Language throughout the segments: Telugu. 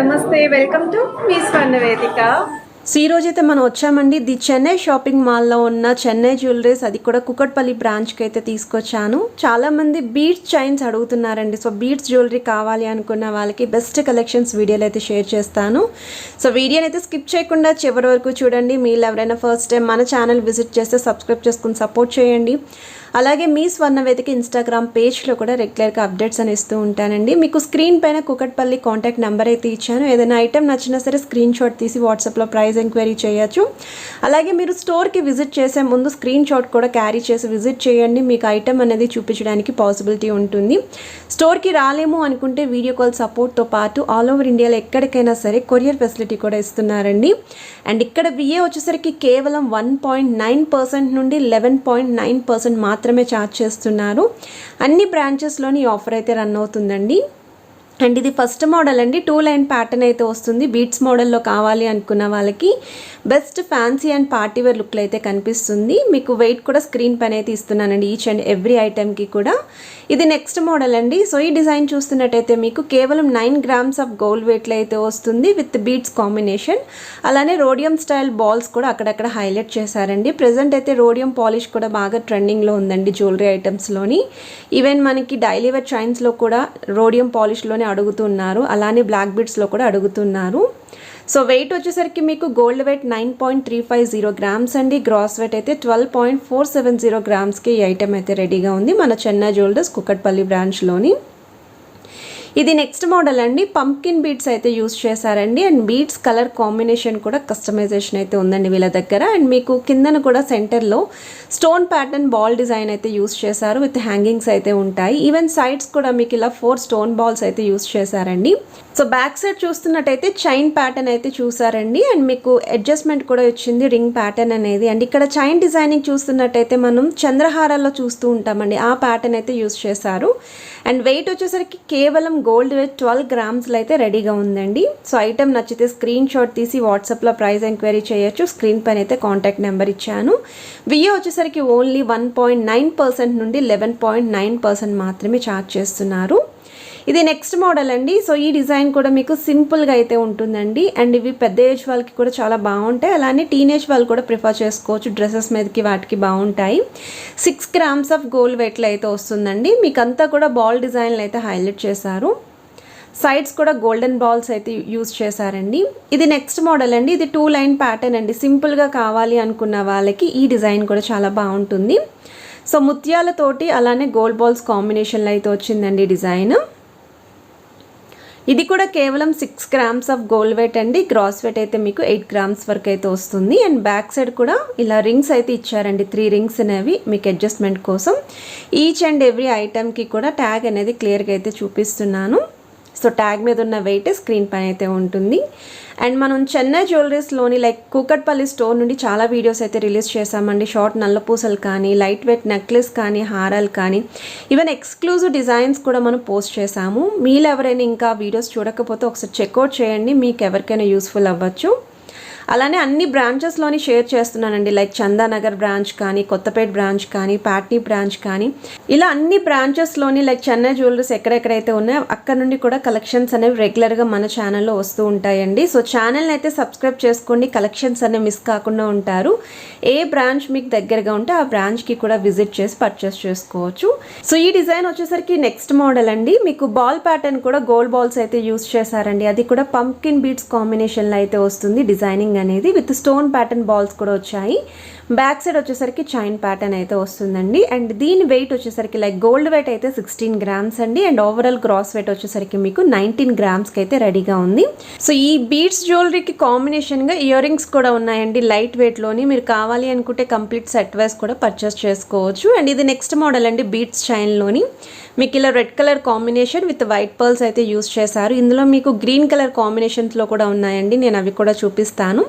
నమస్తే, వెల్కమ్ టు మీ స్వర్ణవేదిక. సో ఈ రోజైతే మనం వచ్చామండి ది చెన్నై షాపింగ్ మాల్లో ఉన్న చెన్నై జ్యువెలరీస్, అది కూడా కుకట్పల్లి బ్రాంచ్కి అయితే తీసుకొచ్చాను. చాలామంది బీడ్స్ చైన్స్ అడుగుతున్నారండి. సో బీడ్స్ జ్యువెలరీ కావాలి అనుకున్న వాళ్ళకి బెస్ట్ కలెక్షన్స్ వీడియోలు అయితే షేర్ చేస్తాను. సో వీడియోని అయితే స్కిప్ చేయకుండా చివరి వరకు చూడండి. మీరు ఎవరైనా ఫస్ట్ టైం మన ఛానల్ విజిట్ చేస్తే సబ్స్క్రైబ్ చేసుకుని సపోర్ట్ చేయండి. అలాగే మీ స్వర్ణవేదిక ఇన్స్టాగ్రామ్ పేజ్లో కూడా రెగ్యులర్గా అప్డేట్స్ అని ఇస్తూ ఉంటానండి. మీకు స్క్రీన్ పైన కుకట్పల్లి కాంటాక్ట్ నెంబర్ అయితే ఇచ్చాను. ఏదైనా ఐటెం నచ్చినా సరే స్క్రీన్ షాట్ తీసి వాట్సాప్లో ప్రైస్ ఎంక్వైరీ చేయొచ్చు. అలాగే మీరు స్టోర్కి విజిట్ చేసే ముందు స్క్రీన్ షాట్ కూడా క్యారీ చేసి విజిట్ చేయండి. మీకు ఐటెం అనేది చూపించడానికి పాసిబిలిటీ ఉంటుంది. స్టోర్కి రాలేము అనుకుంటే వీడియో కాల్ సపోర్ట్తో పాటు ఆల్ ఓవర్ ఇండియాలో ఎక్కడికైనా సరే కొరియర్ ఫెసిలిటీ కూడా ఇస్తున్నారండి. అండ్ ఇక్కడ విఏ వచ్చేసరికి కేవలం 1.9% నుండి 11.9% మాత్రమే ఛార్జ్ చేస్తున్నారు. అన్ని బ్రాంచెస్లోని ఆఫర్ అయితే రన్ అవుతుందండి. అండ్ ఇది ఫస్ట్ మోడల్ అండి. 2 లైన్ ప్యాటర్న్ అయితే వస్తుంది. బీట్స్ మోడల్లో కావాలి అనుకున్న వాళ్ళకి బెస్ట్ ఫ్యాన్సీ అండ్ పార్టీవేర్ లుక్లో అయితే కనిపిస్తుంది. మీకు వెయిట్ కూడా స్క్రీన్ పైన అయితే ఇస్తున్నానండి, ఈచ్ అండ్ ఎవ్రీ ఐటెంకి కూడా. ఇది నెక్స్ట్ మోడల్ అండి. సో ఈ డిజైన్ చూస్తున్నట్టయితే మీకు కేవలం 9 grams ఆఫ్ గోల్డ్ వెయిట్లో అయితే వస్తుంది విత్ బీట్స్ కాంబినేషన్. అలానే రోడియం స్టైల్ బాల్స్ కూడా అక్కడక్కడ హైలైట్ చేశారండి. ప్రజెంట్ అయితే రోడియం పాలిష్ కూడా బాగా ట్రెండింగ్లో ఉందండి జ్యువెలరీ ఐటమ్స్లోని. ఈవెన్ మనకి డైలీ వేర్ చైన్స్లో కూడా రోడియం పాలిష్లోనే అడుగుతున్నారు. అలానే బ్లాక్ బీడ్స్లో కూడా అడుగుతున్నారు. సో వెయిట్ వచ్చేసరికి మీకు గోల్డ్ వెయిట్ 9.350 grams అండి. గ్రాస్ వెయిట్ అయితే 12.470 gramsకి ఈ ఐటెం అయితే రెడీగా ఉంది మన చెన్నై జ్యువెలర్స్ కుకట్పల్లి బ్రాంచ్లోని. ఇది నెక్స్ట్ మోడల్ అండి. పంప్కిన్ బీడ్స్ అయితే యూస్ చేశారండి. అండ్ బీడ్స్ కలర్ కాంబినేషన్ కూడా కస్టమైజేషన్ అయితే ఉందండి వీళ్ళ దగ్గర. అండ్ మీకు కిందన కూడా సెంటర్లో స్టోన్ ప్యాటర్న్ బాల్ డిజైన్ అయితే యూస్ చేశారు విత్ హ్యాంగింగ్స్ అయితే ఉంటాయి. ఈవెన్ సైడ్స్ కూడా మీకు ఇలా 4 స్టోన్ బాల్స్ అయితే యూస్ చేశారండి. సో బ్యాక్ సైడ్ చూస్తున్నట్టయితే చైన్ ప్యాటర్న్ అయితే చూసారండి. అండ్ మీకు అడ్జస్ట్మెంట్ కూడా వచ్చింది రింగ్ ప్యాటర్న్ అనేది. అండ్ ఇక్కడ చైన్ డిజైనింగ్ చూస్తున్నట్టయితే మనం చంద్రహారాల్లో చూస్తూ ఉంటామండి, ఆ ప్యాటర్న్ అయితే యూస్ చేశారు. అండ్ వెయిట్ వచ్చేసరికి కేవలం గోల్డ్ వెయిట్ 12 grams అయితే రెడీగా ఉందండి. సో ఐటెం నచ్చితే స్క్రీన్ షాట్ తీసి వాట్సాప్లో ప్రైస్ ఎంక్వైరీ చేయొచ్చు. స్క్రీన్ పైన అయితే కాంటాక్ట్ నెంబర్ ఇచ్చాను. విఏ వచ్చేసరికి ఓన్లీ 1.9% నుండి 11.9% మాత్రమే ఛార్జ్ చేస్తున్నారు. ఇది నెక్స్ట్ మోడల్ అండి. సో ఈ డిజైన్ కూడా మీకు సింపుల్గా అయితే ఉంటుందండి. అండ్ ఇవి పెద్ద ఏజ్ వాళ్ళకి కూడా చాలా బాగుంటాయి. అలానే టీనేజ్ వాళ్ళు కూడా ప్రిఫర్ చేసుకోవచ్చు. డ్రెస్సెస్ మీదకి వాటికి బాగుంటాయి. 6 grams ఆఫ్ గోల్డ్ వెయిట్లో అయితే వస్తుందండి. మీకు అంతా కూడా బాల్ డిజైన్లు అయితే హైలైట్ చేశారు. సైడ్స్ కూడా గోల్డెన్ బాల్స్ అయితే యూజ్ చేశారండి. ఇది నెక్స్ట్ మోడల్ అండి. ఇది 2 లైన్ ప్యాటర్న్ అండి. సింపుల్గా కావాలి అనుకున్న వాళ్ళకి ఈ డిజైన్ కూడా చాలా బాగుంటుంది. సో ముత్యాలతోటి అలానే గోల్డ్ బాల్స్ కాంబినేషన్లో అయితే వచ్చిందండి డిజైన్. ఇది కూడా కేవలం 6 grams ఆఫ్ గోల్డ్ వెయిట్ అండి. గ్రాస్ వెయిట్ అయితే మీకు 8 grams వరకు అయితే వస్తుంది. అండ్ బ్యాక్ సైడ్ కూడా ఇలా రింగ్స్ అయితే ఇచ్చారండి. 3 rings అనేవి మీకు అడ్జస్ట్మెంట్ కోసం. ఈచ్ అండ్ ఎవ్రీ ఐటెంకి కూడా ట్యాగ్ అనేది క్లియర్గా అయితే చూపిస్తున్నాను. సో ట్యాగ్ మీద ఉన్న వెయిట్ స్క్రీన్ పైన అయితే ఉంటుంది. అండ్ మనం చెన్నై జ్యువెలరీస్లోని లైక్ కూకట్పల్లి స్టోర్ నుండి చాలా వీడియోస్ అయితే రిలీజ్ చేశామండి. షార్ట్ నల్లపూసలు కానీ, లైట్ వెయిట్ నెక్లెస్ కానీ, హారాలు కానీ, ఈవెన్ ఎక్స్క్లూజివ్ డిజైన్స్ కూడా మనం పోస్ట్ చేశాము. మీరు ఎవరైనా ఇంకా వీడియోస్ చూడకపోతే ఒకసారి చెక్అవుట్ చేయండి, మీకు ఎవరికైనా యూస్ఫుల్ అవ్వచ్చు. అలానే అన్ని బ్రాంచెస్లోని షేర్ చేస్తున్నానండి. లైక్ చందానగర్ బ్రాంచ్ కానీ, కొత్తపేట బ్రాంచ్ కానీ, పాట్నీ బ్రాంచ్ కానీ, ఇలా అన్ని బ్రాంచెస్లోని లైక్ చెన్నై జ్యువెలరీస్ ఎక్కడెక్కడైతే ఉన్నాయో అక్కడ నుండి కూడా కలెక్షన్స్ అనేవి రెగ్యులర్గా మన ఛానల్లో వస్తూ ఉంటాయండి. సో ఛానల్ని అయితే సబ్స్క్రైబ్ చేసుకోండి, కలెక్షన్స్ అనేవి మిస్ కాకుండా ఉంటారు. ఏ బ్రాంచ్ మీకు దగ్గరగా ఉంటే ఆ బ్రాంచ్కి కూడా విజిట్ చేసి పర్చేస్ చేసుకోవచ్చు. సో ఈ డిజైన్ వచ్చేసరికి నెక్స్ట్ మోడల్ అండి. మీకు బాల్ ప్యాటర్న్ కూడా గోల్డ్ బాల్స్ అయితే యూస్ చేశారండి. అది కూడా పంప్కిన్ బీడ్స్ కాంబినేషన్లో అయితే వస్తుంది డిజైనింగ్ అనేది. విత్ స్టోన్ ప్యాటర్న్ బాల్స్ కూడా వచ్చాయి. బ్యాక్ సైడ్ వచ్చేసరికి చైన్ ప్యాటర్న్ అయితే వస్తుందండి. అండ్ దీని వెయిట్ వచ్చేసరికి లైక్ గోల్డ్ వెయిట్ అయితే 16 grams అండి. అండ్ ఓవరాల్ గ్రాస్ వెయిట్ వచ్చేసరికి మీకు 19 grams అయితే రెడీగా ఉంది. సో ఈ బీడ్స్ జ్యువెలరీకి కాంబినేషన్గా ఇయర్ రింగ్స్ కూడా ఉన్నాయండి లైట్ వెయిట్లోని. మీరు కావాలి అనుకుంటే కంప్లీట్ సెట్ వైస్ కూడా పర్చేస్ చేసుకోవచ్చు. అండ్ ఇది నెక్స్ట్ మోడల్ అండి. బీడ్స్ చైన్లోని మీకు ఇలా red colour combination with white pearls అయితే యూస్ చేశారు. ఇందులో మీకు గ్రీన్ కలర్ కాంబినేషన్స్లో కూడా ఉన్నాయండి, నేను అవి కూడా చూపిస్తాను.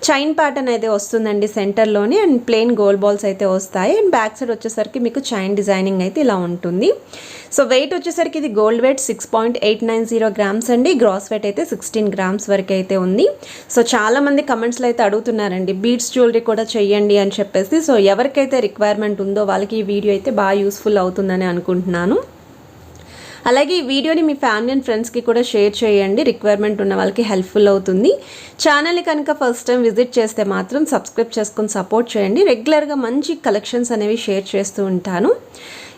చైన్ ప్యాటర్న్ అయితే వస్తుందండి సెంటర్లోని. అండ్ ప్లెయిన్ గోల్డ్ బాల్స్ అయితే వస్తాయి. అండ్ బ్యాక్ సైడ్ వచ్చేసరికి మీకు చైన్ డిజైనింగ్ అయితే ఇలా ఉంటుంది. సో వెయిట్ వచ్చేసరికి ఇది గోల్డ్ వెయిట్ 6.890 grams అండి. గ్రాస్ వెయిట్ అయితే 16 grams వరకు అయితే ఉంది. సో చాలామంది కమెంట్స్లో అయితే అడుగుతున్నారండి బీడ్స్ జ్యువెలరీ కూడా చెయ్యండి అని చెప్పేసి. సో ఎవరికైతే రిక్వైర్మెంట్ ఉందో వాళ్ళకి ఈ వీడియో అయితే బాగా యూస్ఫుల్ అవుతుందని అనుకుంటున్నాను. అలాగే ఈ వీడియోని మీ ఫ్యామిలీ అండ్ ఫ్రెండ్స్కి కూడా షేర్ చేయండి, రిక్వైర్మెంట్ ఉన్న వాళ్ళకి హెల్ప్ఫుల్ అవుతుంది. ఛానల్ని కనుక ఫస్ట్ టైం విజిట్ చేస్తే మాత్రం సబ్స్క్రైబ్ చేసుకొని సపోర్ట్ చేయండి. రెగ్యులర్గా మంచి కలెక్షన్స్ అనేవి షేర్ చేస్తూ ఉంటాను.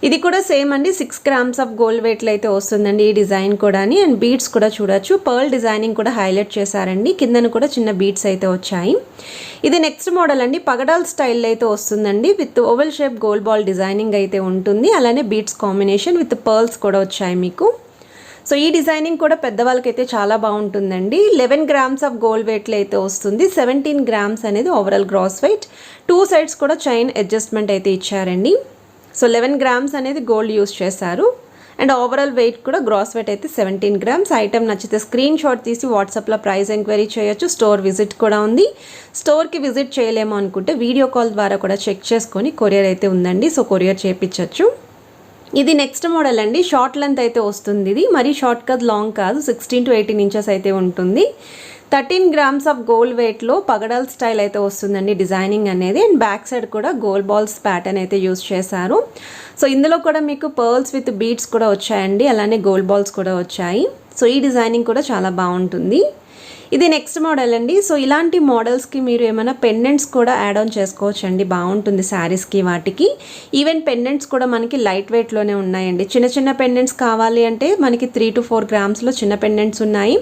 ఇది కూడా సేమ్ అండి, 6 grams ఆఫ్ గోల్డ్ వెయిట్లో అయితే వస్తుందండి ఈ డిజైన్ కూడా. అండ్ బీడ్స్ కూడా చూడొచ్చు, పర్ల్ డిజైనింగ్ కూడా హైలైట్ చేశారండి. కిందను కూడా చిన్న బీడ్స్ అయితే వచ్చాయి. ఇది నెక్స్ట్ మోడల్ అండి, పగడాల్ స్టైల్ అయితే వస్తుందండి. With oval shape gold ball designing అయితే ఉంటుంది. అలానే బీడ్స్ కాంబినేషన్ విత్ పర్ల్స్ కూడా వచ్చాయి మీకు. సో ఈ డిజైనింగ్ కూడా పెద్దవాళ్ళకైతే చాలా బాగుంటుందండి. 11 grams ఆఫ్ గోల్డ్ వెయిట్లో అయితే వస్తుంది. 17 grams అనేది ఓవరాల్ గ్రాస్ వెయిట్. 2 sides కూడా చైన్ అడ్జస్ట్మెంట్ అయితే ఇచ్చారండి. సో 11 grams అనేది గోల్డ్ యూస్ చేశారు. అండ్ ఓవరాల్ వెయిట్ కూడా గ్రాస్ వెయిట్ అయితే 17 grams. ఐటమ్ నచ్చితే స్క్రీన్ షాట్ తీసి వాట్సాప్లో ప్రైస్ ఎంక్వైరీ చేయొచ్చు. స్టోర్ విజిట్ కూడా ఉంది. స్టోర్కి విజిట్ చేయలేము అనుకుంటే వీడియో కాల్ ద్వారా కూడా చెక్ చేసుకొని కొరియర్ అయితే ఉందండి, సో కొరియర్ చేయించవచ్చు. ఇది నెక్స్ట్ మోడల్ అండి, షార్ట్ లెంత్ అయితే వస్తుంది. ఇది మరీ షార్ట్ కాదు, లాంగ్ కాదు, 16 to 18 inches అయితే ఉంటుంది. 13 grams ఆఫ్ గోల్డ్ వెయిట్లో పగడాల్ స్టైల్ అయితే వస్తుందండి డిజైనింగ్ అనేది. అండ్ బ్యాక్ సైడ్ కూడా గోల్డ్ బాల్స్ ప్యాటర్న్ అయితే యూస్ చేశారు. సో ఇందులో కూడా మీకు పర్ల్స్ విత్ బీడ్స్ కూడా వచ్చాయండి, అలానే గోల్డ్ బాల్స్ కూడా వచ్చాయి. సో ఈ డిజైనింగ్ కూడా చాలా బాగుంటుంది. ఇది నెక్స్ట్ మోడల్ అండి. సో ఇలాంటి మోడల్స్కి మీరు ఏమైనా పెండెంట్స్ కూడా యాడ్ ఆన్ చేసుకోవచ్చు అండి, బాగుంటుంది శారీస్కి వాటికి. ఈవెన్ పెండెంట్స్ కూడా మనకి లైట్ వెయిట్లోనే ఉన్నాయండి. చిన్న చిన్న పెండెంట్స్ కావాలి అంటే మనకి 3 to 4 grams చిన్న పెండెంట్స్ ఉన్నాయి.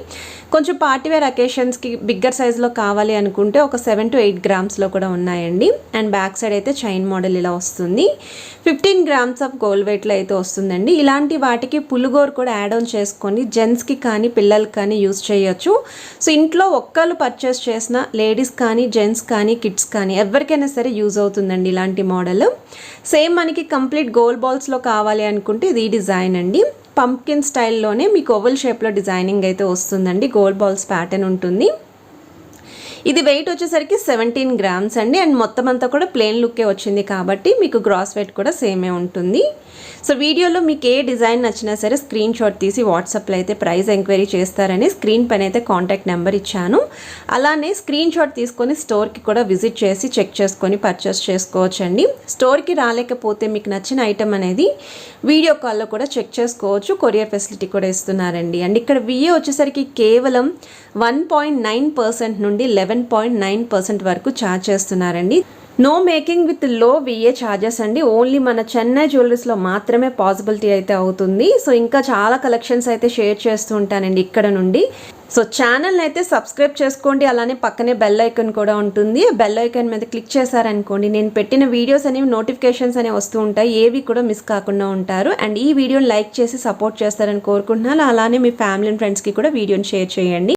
కొంచెం పార్టీవేర్ అకేషన్స్కి బిగ్గర్ సైజులో కావాలి అనుకుంటే ఒక 7 to 8 grams కూడా ఉన్నాయండి. అండ్ బ్యాక్ సైడ్ అయితే చైన్ మోడల్ ఇలా వస్తుంది. 15 grams ఆఫ్ గోల్డ్ వెయిట్లో అయితే వస్తుందండి. ఇలాంటి వాటికి పులుగోరు కూడా యాడ్ ఆన్ చేసుకొని జెంట్స్కి కానీ పిల్లలకి కానీ యూస్ చేయొచ్చు. సో ఇంట్లో ఒక్కళ్ళు పర్చేస్ చేసిన లేడీస్ కానీ జెంట్స్ కానీ కిడ్స్ కానీ ఎవరికైనా సరే యూజ్ అవుతుందండి ఇలాంటి మోడల్. సేమ్ మనకి కంప్లీట్ గోల్డ్ బాల్స్లో కావాలి అనుకుంటే ఇది డిజైన్ అండి. పంప్కిన్ స్టైల్లోనే మీకు ఓవల్ షేప్లో డిజైనింగ్ అయితే వస్తుందండి, గోల్డ్ బాల్స్ ప్యాటర్న్ ఉంటుంది. ఇది వెయిట్ వచ్చేసరికి 17 grams అండి. అండ్ మొత్తం అంతా కూడా ప్లెయిన్ లుక్కే వచ్చింది కాబట్టి మీకు గ్రాస్ వెయిట్ కూడా సేమే ఉంటుంది. సో వీడియోలో మీకు ఏ డిజైన్ నచ్చినా సరే స్క్రీన్ షాట్ తీసి వాట్సాప్లో అయితే ప్రైస్ ఎంక్వైరీ చేస్తారని స్క్రీన్ పైన అయితే కాంటాక్ట్ నెంబర్ ఇచ్చాను. అలానే స్క్రీన్ షాట్ తీసుకొని స్టోర్కి కూడా విజిట్ చేసి చెక్ చేసుకొని పర్చేస్ చేసుకోవచ్చండి. స్టోర్కి రాలేకపోతే మీకు నచ్చిన ఐటమ్ అనేది వీడియో కాల్లో కూడా చెక్ చేసుకోవచ్చు, కొరియర్ ఫెసిలిటీ కూడా ఇస్తున్నారండి. అండ్ ఇక్కడ విఏ వచ్చేసరికి కేవలం 1.9% నుండి 11.9% వరకు ఛార్జ్ చేస్తున్నారండి. No making with low VA charges అండి. ఓన్లీ మన చెన్నై జ్యువెలరీస్లో మాత్రమే పాసిబిలిటీ అయితే అవుతుంది. సో ఇంకా చాలా కలెక్షన్స్ అయితే షేర్ చేస్తూ ఉంటానండి ఇక్కడ నుండి. సో ఛానల్ని అయితే సబ్స్క్రైబ్ చేసుకోండి. అలానే పక్కనే బెల్ ఐకాన్ కూడా ఉంటుంది. బెల్ ఐకాన్ మీద క్లిక్ చేశారనుకోండి నేను పెట్టిన వీడియోస్ అనేవి నోటిఫికేషన్స్ అనేవి వస్తూ ఉంటాయి, ఏవి కూడా మిస్ కాకుండా ఉంటారు. అండ్ ఈ వీడియోని లైక్ చేసి సపోర్ట్ చేస్తారని కోరుకుంటున్నాను. అలానే మీ ఫ్యామిలీ అండ్ ఫ్రెండ్స్కి కూడా వీడియోని షేర్ చేయండి.